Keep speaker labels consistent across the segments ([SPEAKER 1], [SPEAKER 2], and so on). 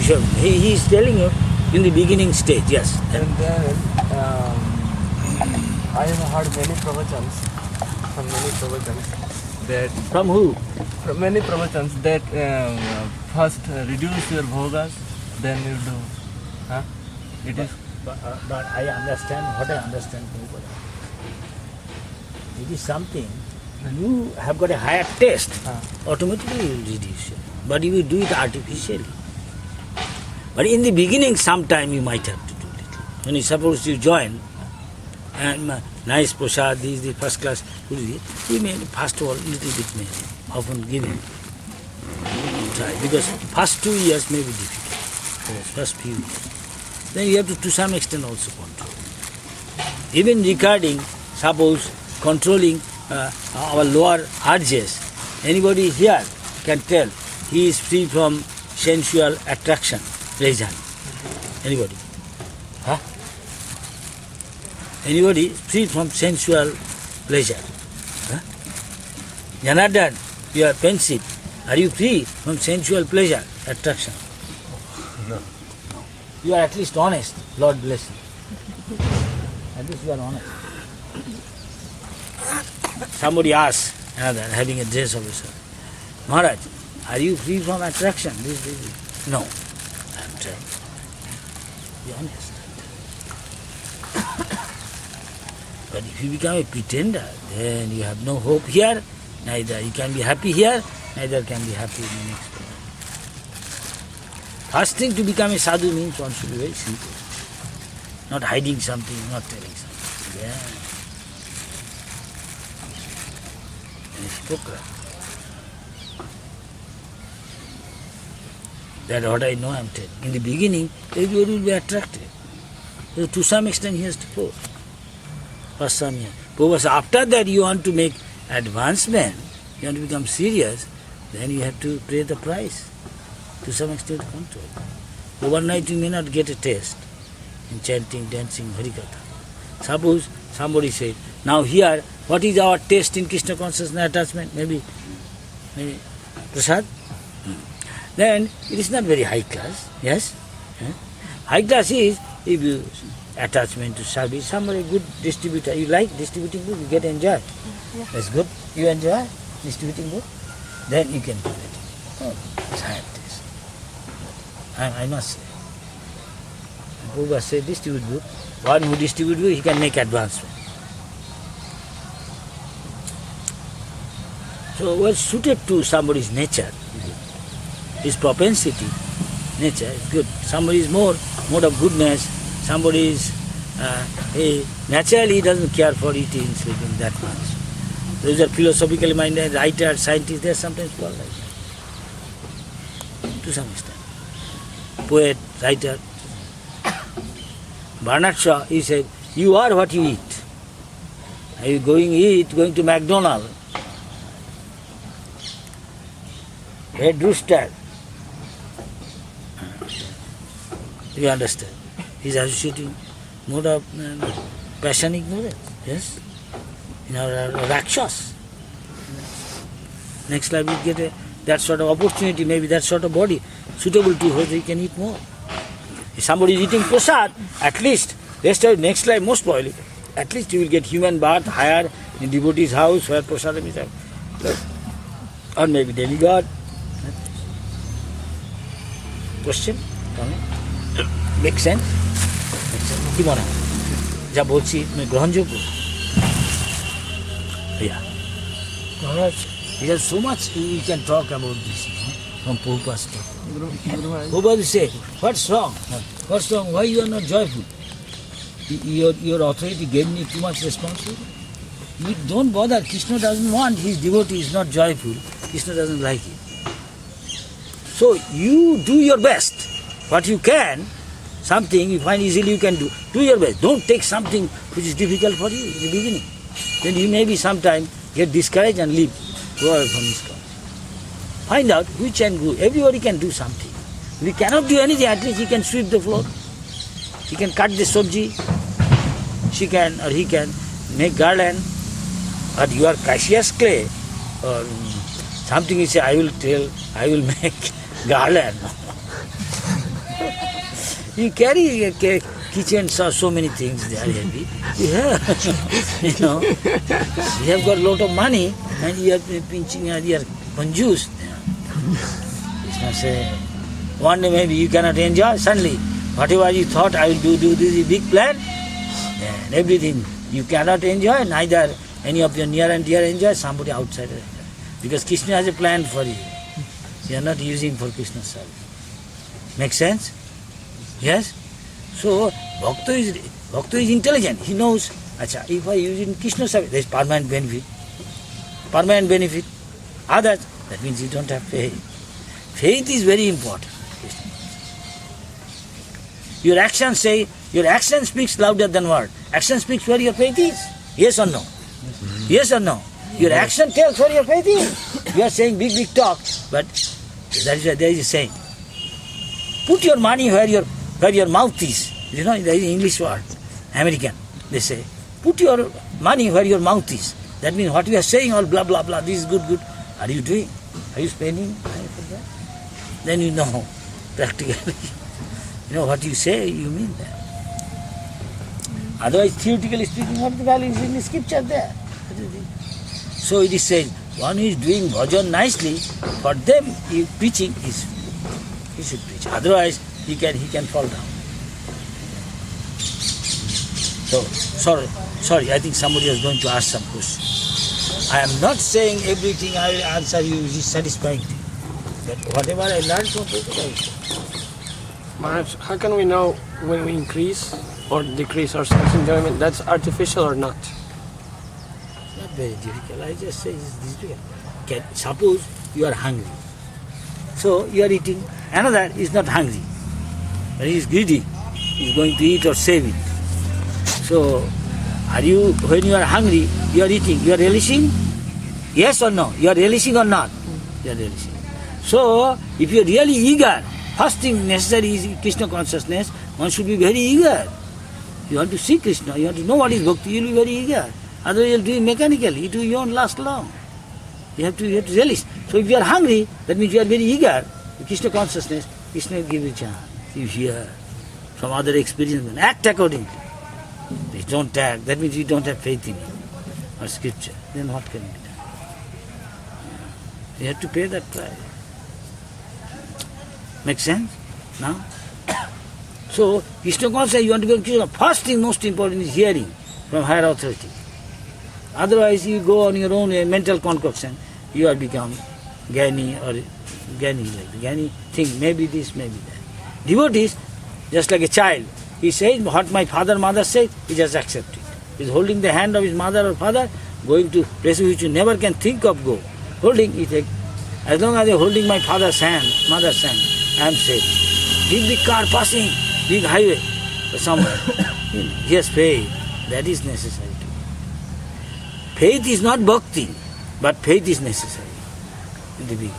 [SPEAKER 1] Sure. He is telling you in the beginning stage, yes.
[SPEAKER 2] And then I have heard many pravachans, that
[SPEAKER 1] From who?
[SPEAKER 2] from many pravachans that first reduce your bhogas, then you do. Huh? It is
[SPEAKER 1] But I understand what I understand. It is something you have got a higher taste, automatically you will reduce it. But you will do it artificially. But in the beginning, sometime you might have to do little. When you suppose you join, and nice prasad, this is the first class, you may first of all little bit may often give him. Try. Because first 2 years may be difficult, first few years. Then you have to some extent also control. Even regarding, suppose, controlling our lower urges, anybody here can tell he is free from sensual attraction. Raise hand. Anybody? Huh? Anybody free from sensual pleasure? Huh? Janardhan, you are pensive. Are you free from sensual pleasure, attraction?
[SPEAKER 2] No.
[SPEAKER 1] You are at least honest. Lord bless you. At least you are honest. Somebody asks another, having a dress officer, Maharaj, are you free from attraction? This. No. I am trying. Be honest. But if you become a pretender, then you have no hope here. Neither you can be happy here, neither can be happy in the next place. First thing to become a sadhu means one should be very simple. Not hiding something, not telling something. Yeah. Hypocrite. That's what I know I am telling. In the beginning, everybody will be attracted. So to some extent he has to pose. First some years. But after that you want to make advancement, you want to become serious, then you have to pay the price. To some extent control. Overnight you may not get a taste in chanting, dancing, Harikatha. Suppose somebody said, now here, what is our taste in Krishna consciousness attachment? Maybe prasad? Then it is not very high class, yes? High class is if you attachment to service, somebody good distributor, you like distributing book, you get enjoy. Yeah. That's good. You enjoy distributing book, then you can do it. Oh, it's higher taste. I must say. Prabhupada said distribute book. One who distribute book, he can make advancement. So well suited to somebody's nature, his propensity, nature is good. Somebody is more mode of goodness, somebody is naturally doesn't care for eating, sleeping that much. Those are philosophically minded writers, scientists, they are sometimes called like that. To some extent. Poet, writer. Bernard Shaw, he said, you are what you eat. Are you going to McDonald's? Red Rooster. You understand? He's associating mode of passion ignorance. Yes? You know, Rakshas. Next life you get that sort of opportunity, maybe that sort of body suitable to her, you can eat more. If somebody is eating prasad, at least, next life most probably, at least you will get human birth higher in devotee's house where prasadam is. Or maybe demigod. Question? Comment? Make sense? কি মনে হয় যা বলছি তুমি গ্রহণযোগ্য Yeah. There's so much we can talk about this from Prabhupada's talk. Prabhupada say, what's wrong? What's wrong? Why you are not joyful? Your authority gave me too much responsibility. You don't bother. Krishna doesn't want his devotee is not joyful. Krishna doesn't like it. So you do your best. What you can, something you find easily you can do. Do your best. Don't take something which is difficult for you in the beginning. Then you maybe sometime get discouraged and leave. Go away from this cause. Find out which can go. Everybody can do something. If he cannot do anything, at least he can sweep the floor. He can cut the sabji. She can or he can make garland. Or you are precious clay or something you say, I will make garland. You carry a kitchen, so many things they are heavy. Yeah. You know, you have got a lot of money and you are pinching and you are conjuiced. Krishna say, one day maybe you cannot enjoy, suddenly whatever you thought I will do this big plan, then everything you cannot enjoy, neither any of your near and dear enjoy, somebody outside enjoy. Because Krishna has a plan for you. You are not using for Krishna's service. Make sense? Yes? So, Bhakta is intelligent. He knows, acha, if I use in Krishna's service, there is permanent benefit. Permanent benefit. Others, that means you don't have faith. Faith is very important. Your action speaks louder than word. Action speaks where your faith is. Yes or no? Yes or no? Your action tells where your faith is. You are saying big talk, but there is a saying. Put your money where your mouth is. You know, there is an English word, American. They say, put your money where your mouth is. That means what you are saying, all blah blah blah. This is good. Are you doing? Are you spending money for that? Then you know practically. You know what you say, you mean that. Otherwise, theoretically speaking, what the value is in the scripture there? So it is said, one who is doing bhajan nicely, for them preaching is, he should preach. Otherwise, he can fall down. So, sorry, I think somebody is going to ask some question. I am not saying everything I will answer you is satisfying to you. But whatever I learned from people, I will say.
[SPEAKER 3] Maharaj, how can we know when we increase or decrease our sense enjoyment? That's artificial or not?
[SPEAKER 1] Not very difficult. I just say this is difficult. Okay, suppose you are hungry. So you are eating. Another is not hungry. But he is greedy. He is going to eat or save it. So when you are hungry, you are eating, you are relishing? Yes or no? You are relishing or not? You are relishing. So if you are really eager, first thing necessary is Krishna consciousness. One should be very eager. You want to see Krishna, you want to know what is bhakti, you will be very eager. Otherwise you will do it mechanically, it won't last long. You have to relish. So if you are hungry, that means you are very eager. Krishna consciousness, Krishna will give you a chance. You hear from other experience, act accordingly. If you don't act, that means you don't have faith in it or scripture. Then what can be done? You have to pay that price. Make sense? Now? So, Krishna consciousness, you want to become Krishna. First thing, most important is hearing from higher authority. Otherwise, you go on your own mental concoction, you are become Gyani or Gyani, like the Gyani think maybe this, maybe that. Devotees, just like a child, he says what my father, mother said, he just accepts it. He is holding the hand of his mother or father, going to places which you never can think of go. Holding it, as long as I am holding my father's hand, mother's hand, I am safe. Big car passing, big highway somewhere. He has faith. That is necessary. Faith is not bhakti, but faith is necessary in the beginning.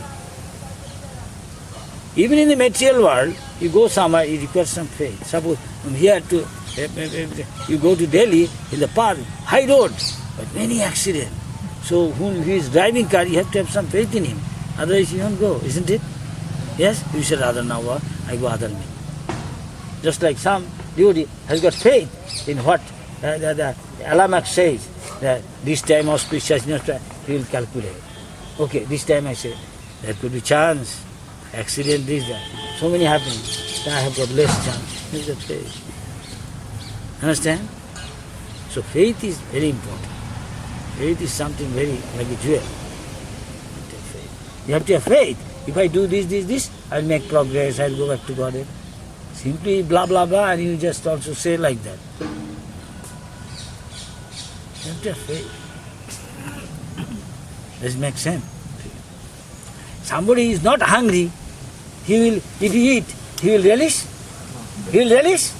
[SPEAKER 1] Even in the material world, you go somewhere, it requires some faith. Suppose from here to, you go to Delhi, in the path, high road, but many accidents. So who is driving car, you have to have some faith in him. Otherwise you don't go, isn't it? Yes? You should rather now walk, I go other way. Just like some devotee has got faith in what the Alamak says, that this time auspicious, he will calculate. Okay, this time I say, there could be chance, accident, this, that. So many happen. I have got less chance. He's got faith. Understand? So faith is very important. Faith is something very like a jewel. You have to have faith. If I do this, I will make progress, I will go back to God. Simply blah blah blah, and you just also say like that. You have to have faith. Does it make sense? Somebody is not hungry, he will, if he eat, he will relish? He will relish?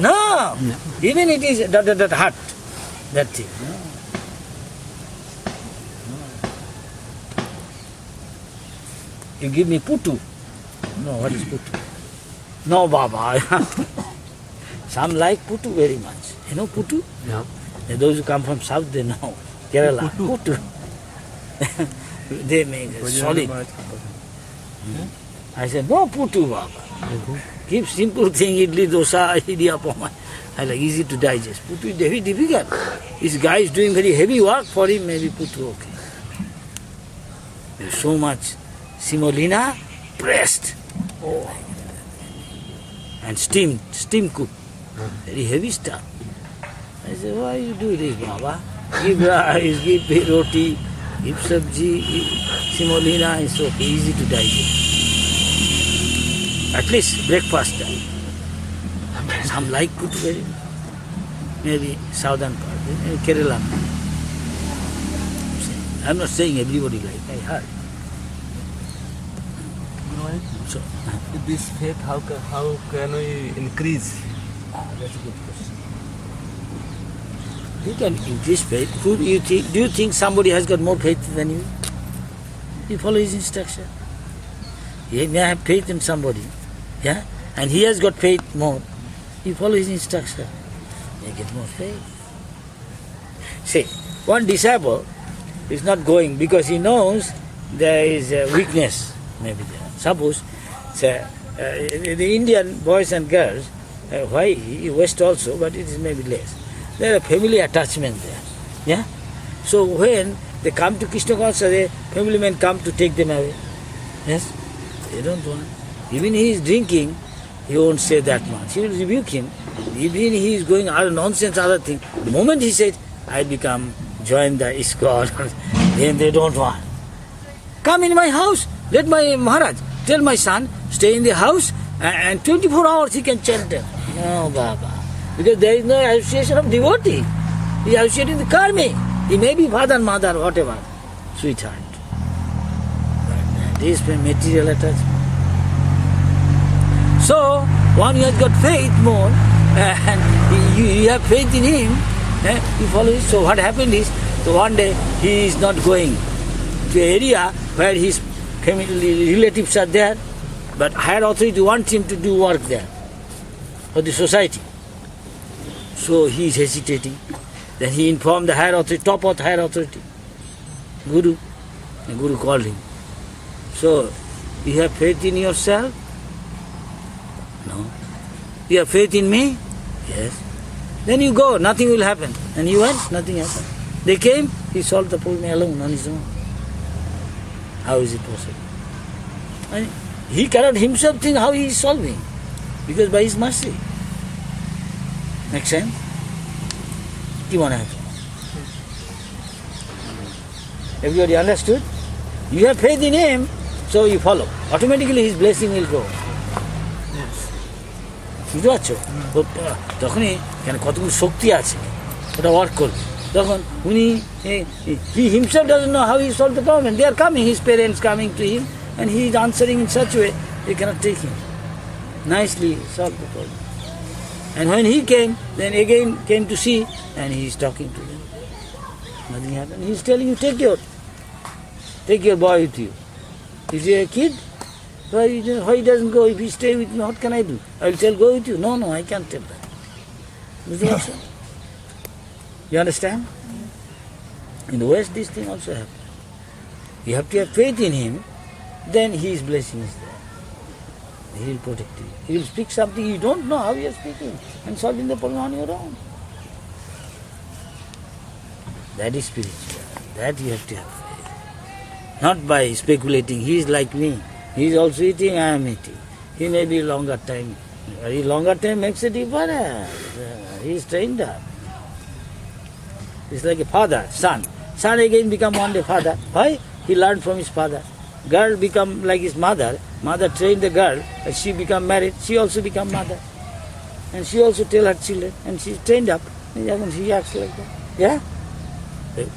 [SPEAKER 1] No! Even it is that hut, that thing. No. You give me putu. No, what is putu? No, Baba. Some like putu very much. You know putu?
[SPEAKER 3] Yeah.
[SPEAKER 1] Those who come from south, they know. Kerala, putu. They make it solid. I said, no putu, Baba. Keep simple thing, idli, dosa, idiyappam. I like easy to digest. Putu is very difficult. This guy is doing very heavy work for him, maybe putu okay. There's so much semolina pressed. Oh. And steam cooked. Very heavy stuff. I said, why you do this, Baba? Give rice, give roti, give sabji, semolina, it's okay, easy to digest. At least breakfast time. Some like putu very much. Maybe southern part, maybe Kerala. I'm not saying everybody like, I heard. So,
[SPEAKER 2] With this faith, how can we increase?
[SPEAKER 1] that's a good question. You can increase faith. Who do you think? Do you think somebody has got more faith than you? You follow his instruction. He may have faith in somebody, yeah, and he has got faith more. You follow his instruction. You get more faith. See, one disciple is not going because he knows there is a weakness, maybe there. Suppose the Indian boys and girls, why West also, but it is maybe less. There are family attachment there, yeah. So when they come to Krishna consciousness, the family men come to take them away. Yes, they don't want. Even he is drinking, he won't say that much. He will rebuke him. Even he is going out nonsense, other thing. The moment he said, I become join the ISKCON, then they don't want. Come in my house. Let my Maharaj tell my son, stay in the house and 24 hours he can chant them. No, Baba. Because there is no association of devotee. He is associating the karmi. He may be father, mother, whatever. Sweetheart. But this material attachment. So, one who has got faith more, and you have faith in him, you follow it. So what happened is, so one day he is not going to an area where his family relatives are there, but higher authority wants him to do work there for the society. So he is hesitating. Then he informed the higher authority, top of higher authority, Guru. The Guru called him. So, you have faith in yourself? No. You have faith in me? Yes. Then you go, nothing will happen. And he went, nothing happened. They came, he solved the problem alone on his own. How is it possible? And he cannot himself think how he is solving. Because by his mercy. Makes sense? You want to have. Everybody understood? You have faith in him, so you follow. Automatically his blessing will go. বুঝতে পারছো তখনই কেন কতগুলো শক্তি আছে ওটা work করবে তখন উনি he himself doesn't know how he solved the problem. They are coming, his parents coming to him, and he is answering in such a way they cannot take him. Nicely solved the problem. And when he came, then again came to see, and he is talking to them. Nothing happened. He is telling you, take your boy with you. Is he a kid? Why he doesn't go? If he stay with me, what can I do? I will tell, go with you. No, I can't tell that. You understand? In the West, this thing also happens. You have to have faith in him, then his blessing is there. He will protect you. He will speak something you don't know how he is speaking and solving the problem on your own. That is spiritual. That you have to have faith. Not by speculating. He is like me. He is also eating, I am eating. He may be longer time. Very longer time makes a difference. He is trained up. It's like a father, son. Son again become one day father. Why? He learned from his father. Girl become like his mother. Mother trained the girl. As she become married, she also become mother. And she also tell her children. And she is trained up. And she acts like that. Yeah?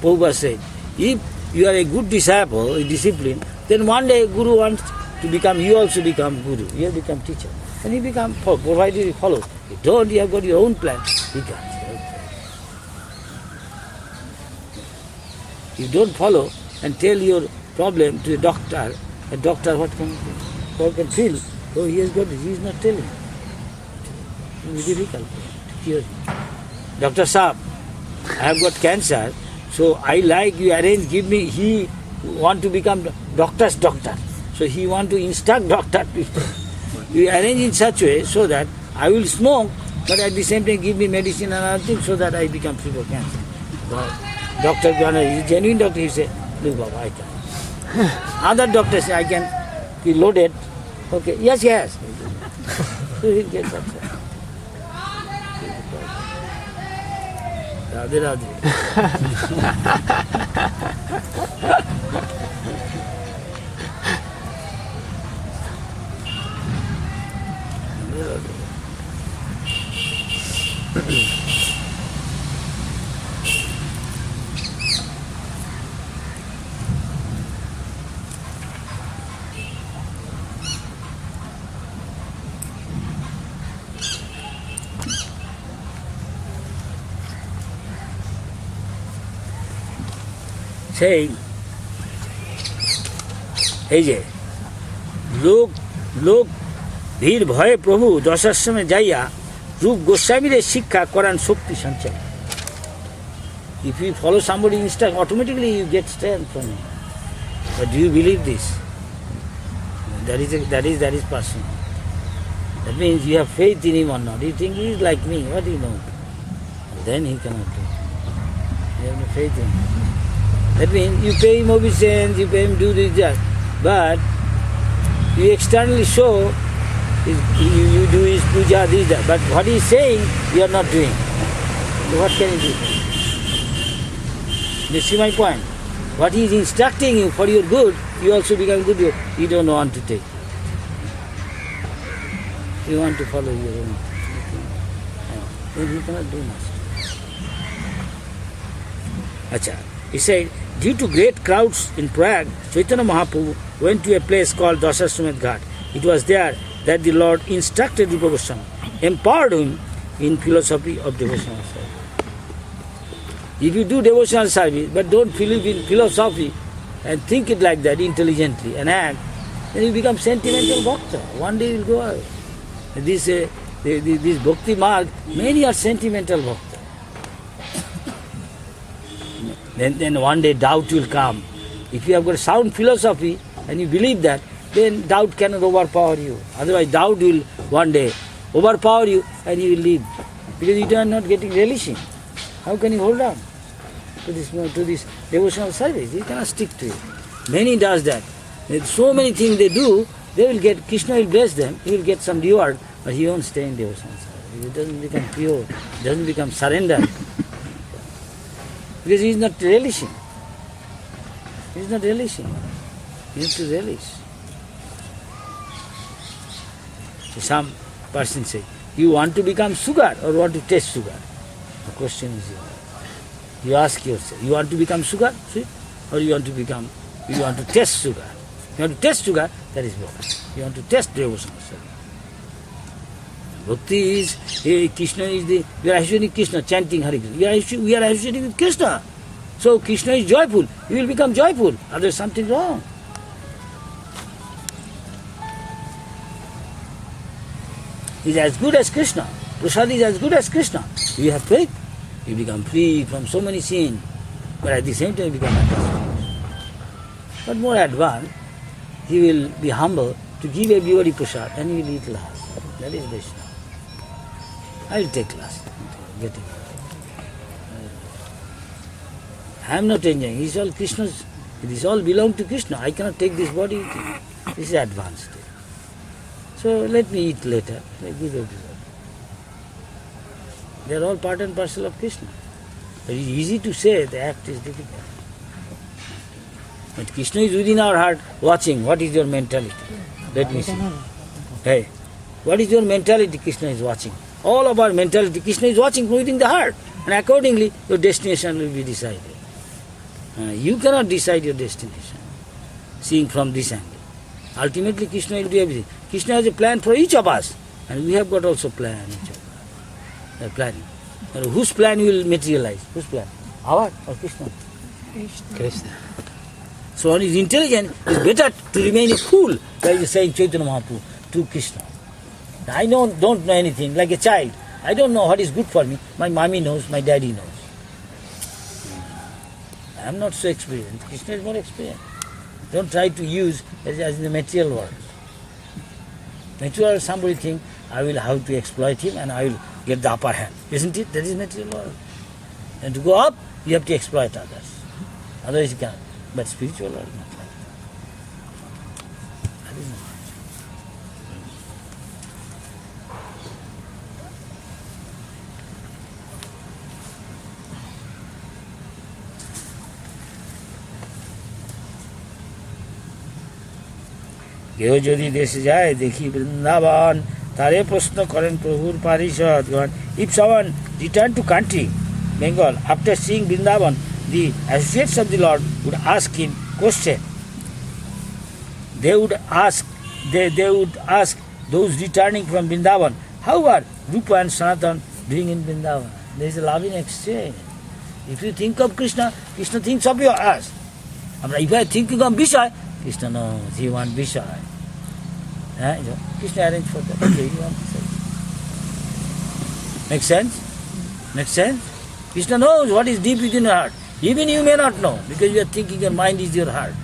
[SPEAKER 1] Prabhupada said, if you are a good disciple, a discipline, then one day Guru wants to become, you also become Guru. You have become teacher. And he become, provided he follows. If don't, you have got your own plan. He can't. You don't follow and tell your problem to a doctor what can do? What can feel? Oh, he has got it. He is not telling. It is difficult to cure him. Doctor Saab, I have got cancer, so I like you arrange, give me, he want to become doctor's doctor. So So he want to instruct doctor to you arrange in such a way so that I will smoke, but at the same time give me medicine and other things so that I become free of cancer. But doctor, he's a genuine doctor, he say, look Baba, I can. Other doctors say, I can be loaded. Okay, yes. So he'll get that. Radhe Radhe. সেই এই যে লোক ভিড় ভয়ে প্রভু দশাশ্রমে যাইয়া রূপ গোস্বামীর শিক্ষা করান শক্তি সঞ্চয়। If you follow somebody instruct, automatically you get strength from him. But do you believe this? That is personal. That means you have faith in him or not. You think he is like me, what do you know? Then he cannot do. You have no faith in him. That means you pay him obeisance, you pay him do this, that. But you externally show, you do his puja, this, that. But what he is saying, you are not doing. So what can you do? You see my point? What he is instructing you for your good, you also become good. You don't want to take. You want to follow your own. Then you cannot do much. Acha. He said, due to great crowds in Prague, Chaitanya Mahaprabhu went to a place called Dasashwamedh Ghat. It was there that the Lord instructed Rupa Goswami, empowered him in philosophy of devotional service. If you do devotional service, but don't believe in philosophy and think it like that intelligently and act, then you become sentimental bhakta. One day you will go away. This bhakti marg, many are sentimental bhakta. Then one day doubt will come. If you have got sound philosophy and you believe that, then doubt cannot overpower you. Otherwise doubt will one day overpower you and you will leave. Because you are not getting relishing. How can you hold on to this devotional service? You cannot stick to it. Many does that. So many things they do, they will get, Krishna will bless them, he will get some reward, but he won't stay in devotional service. He doesn't become pure, doesn't become surrendered. Because he is not relishing. He is not relishing. He has to relish. So some person say, you want to become sugar or want to taste sugar? The question is yours. You ask yourself, you want to become sugar, sweet, or you want to taste sugar? You want to taste sugar, that is bhakti. You want to taste devotion. Bhakti is, Krishna is we are associating Krishna, chanting Hare Krishna. We are associating with Krishna. So Krishna is joyful, you will become joyful. Otherwise something wrong. He is as good as Krishna. Prasad is as good as Krishna. You have faith, you become free from so many sins. But at the same time you become advanced. But more advanced, he will be humble to give everybody prasad and he will eat last. That is Vaishnava. I will take last. Get it. I am not enjoying. It is all Krishna's. It is all belong to Krishna. I cannot take this body. This is advanced. So let me eat later. Let me give everybody. They are all part and parcel of Krishna. It is easy to say, the act is difficult. But Krishna is within our heart watching. What is your mentality? Let me see. Hey, what is your mentality? Krishna is watching. All of our mentality, Krishna is watching from within the heart. And accordingly, your destination will be decided. You cannot decide your destination, seeing from this angle. Ultimately, Krishna will do everything. Krishna has a plan for each of us. And we have got also plan, each of us. Planning. And whose plan will materialize? Whose plan? Our or Krishna? Krishna. So one is intelligent, it's better to remain a fool, like is saying Chaitanya Mahaprabhu to Krishna. I don't know anything, like a child. I don't know what is good for me. My mommy knows, my daddy knows. I am not so experienced. Krishna is more experienced. Don't try to use as in the material world. Material world, somebody think, I will have to exploit him and I will get the upper hand. Isn't it? That is material world. And to go up, you have to exploit others. Otherwise you can't. But spiritual world, not like that. That is not. কেউ যদি দেশে যায় দেখি বৃন্দাবন তারে প্রশ্ন করেন প্রভুর পারিষদগণ if someone return to country Bengal after seeing Vrindavan the associates of the Lord would ask him question. They would ask those returning from Vrindavan, how are Rupa and Sanatan doing in Vrindavan? There is a loving exchange. If you think of Krishna, Krishna thinks of your us. If I think of Vishai, Krishna knows he wants Vishai. Krishna arranged for that. Okay, you want Vishai. Make sense? Make sense? Krishna knows what is deep within your heart. Even you may not know because you are thinking your mind is your heart.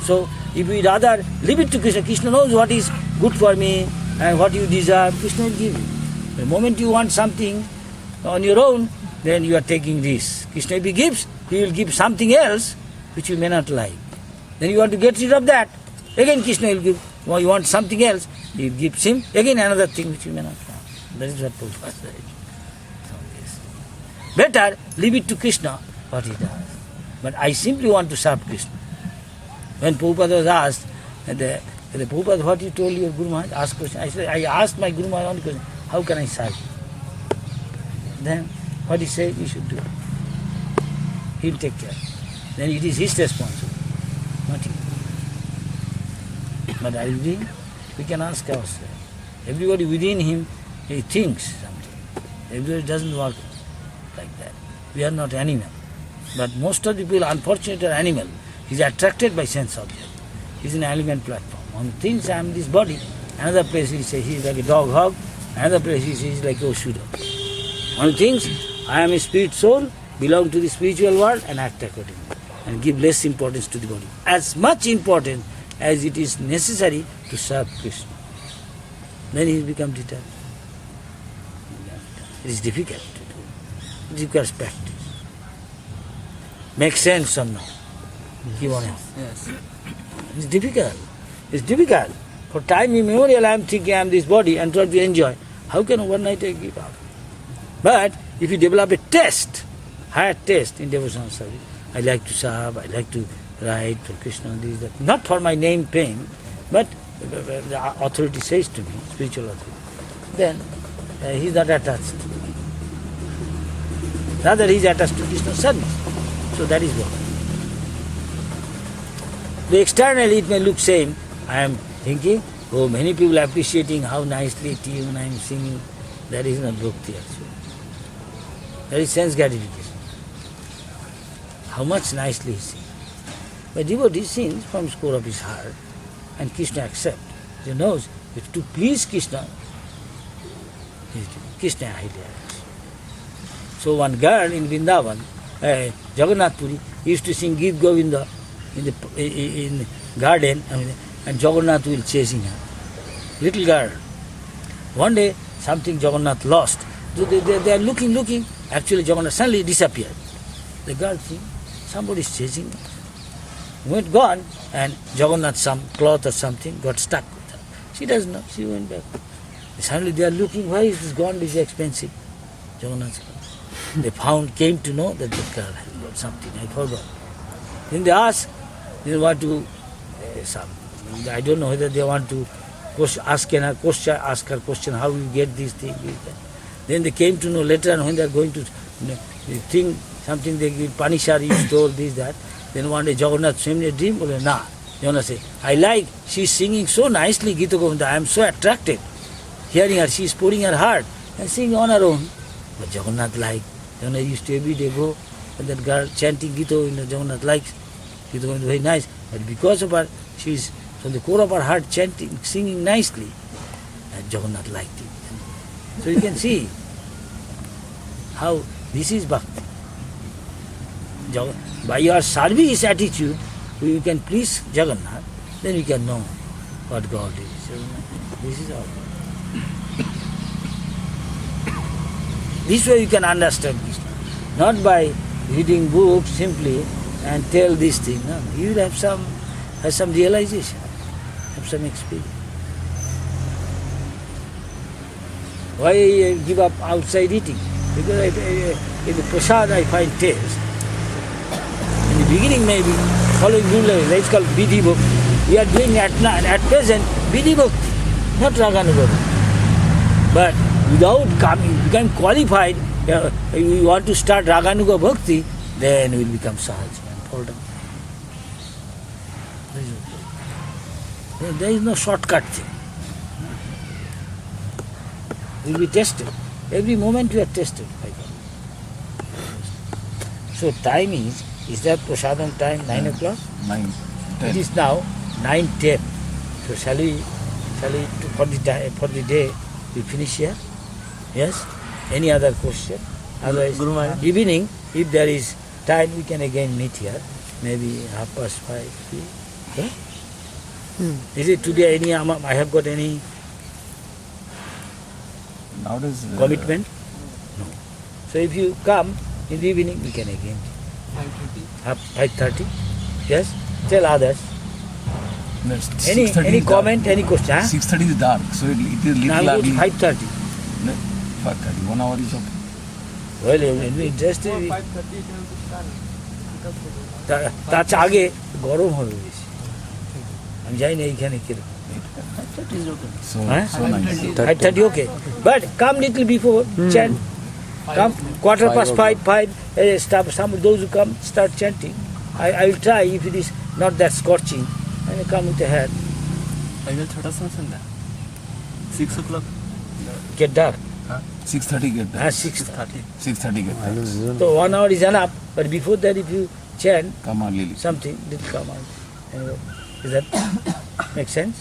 [SPEAKER 1] So if we rather leave it to Krishna, Krishna knows what is good for me and what you desire, Krishna will give you. The moment you want something on your own, then you are taking this. Krishna if he gives, he will give something else which you may not like. Then you want to get rid of that. Again Krishna will give. Well, you want something else, he gives him again another thing which you may not want. That is what Prabhupada said. Better leave it to Krishna what he does. But I simply want to serve Krishna. When Prabhupada was asked, the Prabhupada, what you told your Guru Maharaj, asked question. I said, I asked my Guru Maharaj one question, how can I serve you? Then what he said, you should do. He'll take care. Then it is his responsibility, not you. But we can ask ourselves. Everybody within him, he thinks something. Everybody doesn't work like that. We are not animal. But most of the people, unfortunately, are animal. He's attracted by sense object. He's an element platform. One thinks I am this body, another place he says he's like a dog hog, another place he says he's like a Oshudo. One thinks I am a spirit soul, belong to the spiritual world and act accordingly. And give less importance to the body. As much importance as it is necessary to serve Krishna. Then he will become detached. It is difficult to do. It requires practice. Makes sense or not?
[SPEAKER 2] Yes.
[SPEAKER 1] It's difficult. It's difficult. For time immemorial I am thinking I am this body and try to enjoy. How can overnight I give up? But if you develop a taste, higher taste in devotional service, I like to serve, I like to write for Krishna, this, that. Not for my name, fame, but the authority says to me, spiritual authority. Then he is not attached. Rather he is attached to Krishna's service. So that is what. The externally it may look same. I am thinking, oh, many people appreciating how nicely tune I am singing. That is not bhakti actually. That is sense gratification. How much nicely he sings. But devotee sings from the core of his heart and Krishna accepts. He knows if to please Krishna, Krishna highly acts. So one girl in Vrindavan, Jagannath Puri, used to sing Geet Govinda in garden, and Jagannath will chasing her. Little girl. One day, something Jagannath lost. So they are looking. Actually, Jagannath suddenly disappeared. The girl thinks, somebody is chasing me. Went gone, and Jagannath, some cloth or something, got stuck with her. She doesn't know. She went back. Suddenly they are looking, why is this gone? This is expensive. Jagannath's gone. They came to know that the girl had got something. I forgot. Then they asked, they want to, I don't know whether they want to ask her question, how you get this thing. Then they came to know later on when they are going to think something, they give punish her, you stole this, that. Then one day Jagannath swam in a dream, nah. Jagannath said, I like, she's singing so nicely Gita Govinda, I am so attracted. Hearing her, she is pouring her heart and singing on her own. But Jagannath liked. Jagannath used to every day go, and that girl chanting Gita Govinda, Jagannath likes. Gita Govinda very nice. But because of her, she is from the core of her heart chanting, singing nicely. And Jagannath liked it. So you can see how this is bhakti. By your service attitude, we can please Jagannath, then we can know what God is. This is all. This way you can understand Krishna. Not by reading books simply and tell this thing. No, you will have some realization, have some experience. Why I give up outside eating? Because in the prasad I find taste. In the beginning maybe, following rule, it's called Vidhi Bhakti. We are doing at present Vidhi Bhakti, not Raganuga. But without becoming qualified, we want to start Raganuga Bhakti, then we will become Sahaj and fall down. There is no shortcut thing. We will be tested. Every moment we are tested by God. So time is that prasadam time 9 o'clock?
[SPEAKER 4] 9, 10.
[SPEAKER 1] It is now 9:10. So shall we for the day we finish here? Yes? Any other question? Otherwise,
[SPEAKER 2] Guru Maharaj.
[SPEAKER 1] evening, if there is time, we can again meet here. Maybe 5:30. Okay? Is it today any, I have got any
[SPEAKER 4] Nowadays,
[SPEAKER 1] commitment? No. So if you come in the evening, we can again. 5:30. Yes? Tell others. Any comment, any question? Huh?
[SPEAKER 4] 6:30 is dark, so it is
[SPEAKER 1] Now
[SPEAKER 4] little
[SPEAKER 1] go to
[SPEAKER 4] early.
[SPEAKER 1] 5:30.
[SPEAKER 4] 5:30, 1 hour is okay.
[SPEAKER 1] Well, when we interested, তার আগে গরম হবে বেশি আমি জানি না এইখানে কিরকম 5:30 is okay.
[SPEAKER 4] So,
[SPEAKER 1] Huh?
[SPEAKER 4] so nice.
[SPEAKER 1] 5:30 okay. But come little before, chant. Come, 5:15, some of those who come start chanting. I will try if it is not that scorching. I will come with a hat.
[SPEAKER 2] I will छोटा सा संडा 6 o'clock.
[SPEAKER 1] Get dark.
[SPEAKER 4] 6:30 get there.
[SPEAKER 1] 6:30.
[SPEAKER 4] 6:30 get there.
[SPEAKER 1] So 1 hour is enough. But before that, if you chant
[SPEAKER 4] Come early.
[SPEAKER 1] something, it will come out. Anyway, does that make sense?